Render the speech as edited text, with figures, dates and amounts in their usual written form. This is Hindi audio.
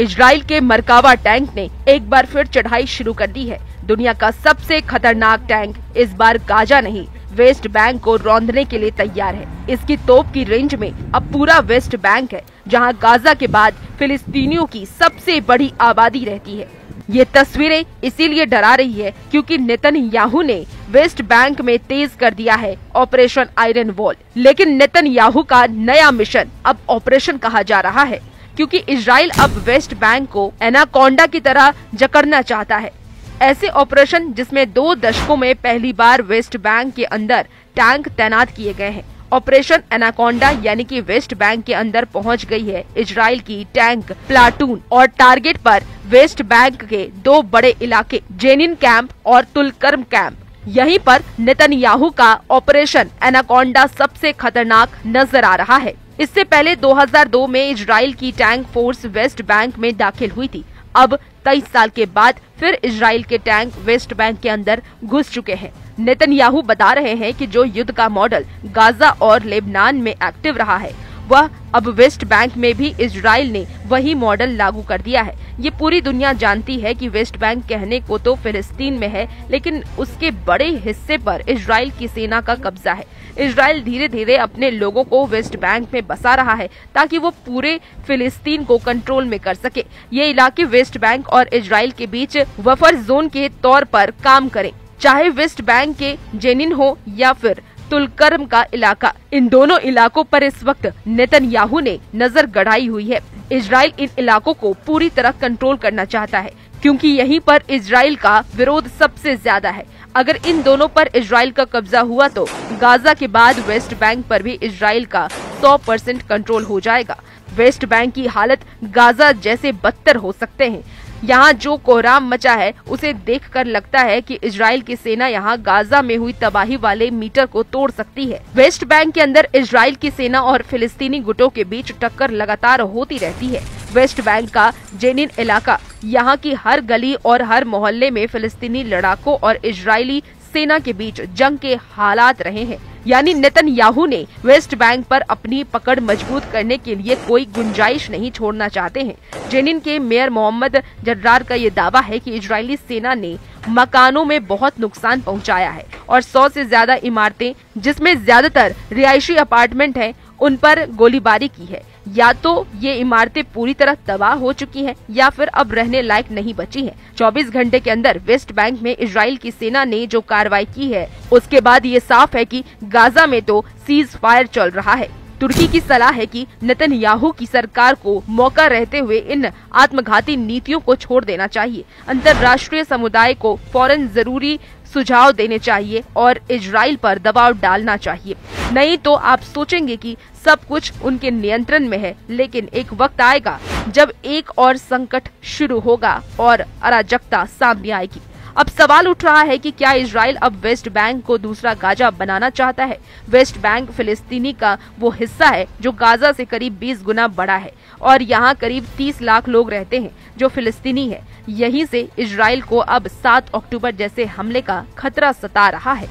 इजराइल के मरकावा टैंक ने एक बार फिर चढ़ाई शुरू कर दी है। दुनिया का सबसे खतरनाक टैंक इस बार गाजा नहीं, वेस्ट बैंक को रौंदने के लिए तैयार है। इसकी तोप की रेंज में अब पूरा वेस्ट बैंक है, जहां गाजा के बाद फिलिस्तीनियों की सबसे बड़ी आबादी रहती है। ये तस्वीरें इसीलिए डरा रही है क्योंकि नेतन्याहू ने वेस्ट बैंक में तेज कर दिया है ऑपरेशन आयरन वॉल। लेकिन नेतन्याहू का नया मिशन अब ऑपरेशन कहा जा रहा है, क्योंकि इजराइल अब वेस्ट बैंक को एनाकोंडा की तरह जकड़ना चाहता है। ऐसे ऑपरेशन जिसमें 2 दशकों में पहली बार वेस्ट बैंक के अंदर टैंक तैनात किए गए हैं। ऑपरेशन एनाकोंडा यानी कि वेस्ट बैंक के अंदर पहुंच गई है इजराइल की टैंक प्लाटून और टारगेट पर वेस्ट बैंक के 2 बड़े इलाके जेनिन कैंप और तुलकर्म कैंप। यहीं पर नेतन्याहू का ऑपरेशन एनाकोंडा सबसे खतरनाक नजर आ रहा है। इससे पहले 2002 में इजराइल की टैंक फोर्स वेस्ट बैंक में दाखिल हुई थी। अब 23 साल के बाद फिर इजराइल के टैंक वेस्ट बैंक के अंदर घुस चुके हैं। नेतन्याहू बता रहे हैं कि जो युद्ध का मॉडल गाजा और लेबनान में एक्टिव रहा है, वह अब वेस्ट बैंक में भी इजराइल ने वही मॉडल लागू कर दिया है। ये पूरी दुनिया जानती है कि वेस्ट बैंक कहने को तो फिलिस्तीन में है, लेकिन उसके बड़े हिस्से पर इजराइल की सेना का कब्जा है। इजराइल धीरे धीरे अपने लोगों को वेस्ट बैंक में बसा रहा है ताकि वो पूरे फिलिस्तीन को कंट्रोल में कर सके। ये इलाके वेस्ट बैंक और इजराइल के बीच बफर जोन के तौर पर काम करें, चाहे वेस्ट बैंक के जेनिन हो या फिर तुलकर्म का इलाका। इन दोनों इलाकों पर इस वक्त नेतन्याहू ने नजर गड़ाई हुई है। इजराइल इन इलाकों को पूरी तरह कंट्रोल करना चाहता है, क्योंकि यहीं पर इजराइल का विरोध सबसे ज्यादा है। अगर इन दोनों पर इजराइल का कब्जा हुआ तो गाजा के बाद वेस्ट बैंक पर भी इजराइल का 100% कंट्रोल हो जाएगा। वेस्ट बैंक की हालत गाजा जैसे बदतर हो सकते हैं। यहाँ जो कोहराम मचा है उसे देखकर लगता है कि इजराइल की सेना यहाँ गाजा में हुई तबाही वाले मीटर को तोड़ सकती है। वेस्ट बैंक के अंदर इजराइल की सेना और फिलिस्तीनी गुटों के बीच टक्कर लगातार होती रहती है। वेस्ट बैंक का जेनिन इलाका, यहाँ की हर गली और हर मोहल्ले में फिलिस्तीनी लड़ाकों और इजरायली सेना के बीच जंग के हालात रहे हैं। यानी नेतन्याहू ने वेस्ट बैंक पर अपनी पकड़ मजबूत करने के लिए कोई गुंजाइश नहीं छोड़ना चाहते हैं। जेनिन के मेयर मोहम्मद जर्रार का ये दावा है कि इजरायली सेना ने मकानों में बहुत नुकसान पहुंचाया है और 100 से ज्यादा इमारतें, जिसमें ज्यादातर रिहायशी अपार्टमेंट हैं, उन पर गोलीबारी की है। या तो ये इमारतें पूरी तरह तबाह हो चुकी हैं या फिर अब रहने लायक नहीं बची हैं। 24 घंटे के अंदर वेस्ट बैंक में इजराइल की सेना ने जो कार्रवाई की है, उसके बाद ये साफ है कि गाजा में तो सीज फायर चल रहा है। तुर्की की सलाह है कि नेतन्याहू की सरकार को मौका रहते हुए इन आत्मघाती नीतियों को छोड़ देना चाहिए। अंतर्राष्ट्रीय समुदाय को फौरन जरूरी सुझाव देने चाहिए और इजराइल पर दबाव डालना चाहिए। नहीं तो आप सोचेंगे कि सब कुछ उनके नियंत्रण में है, लेकिन एक वक्त आएगा जब एक और संकट शुरू होगा और अराजकता सामने आएगी। अब सवाल उठ रहा है कि क्या इजराइल अब वेस्ट बैंक को दूसरा गाजा बनाना चाहता है? वेस्ट बैंक फिलिस्तीनी का वो हिस्सा है जो गाजा से करीब 20 गुना बड़ा है और यहाँ करीब 30 लाख लोग रहते हैं जो फिलिस्तीनी है। यहीं से इजराइल को अब 7 अक्टूबर जैसे हमले का खतरा सता रहा है।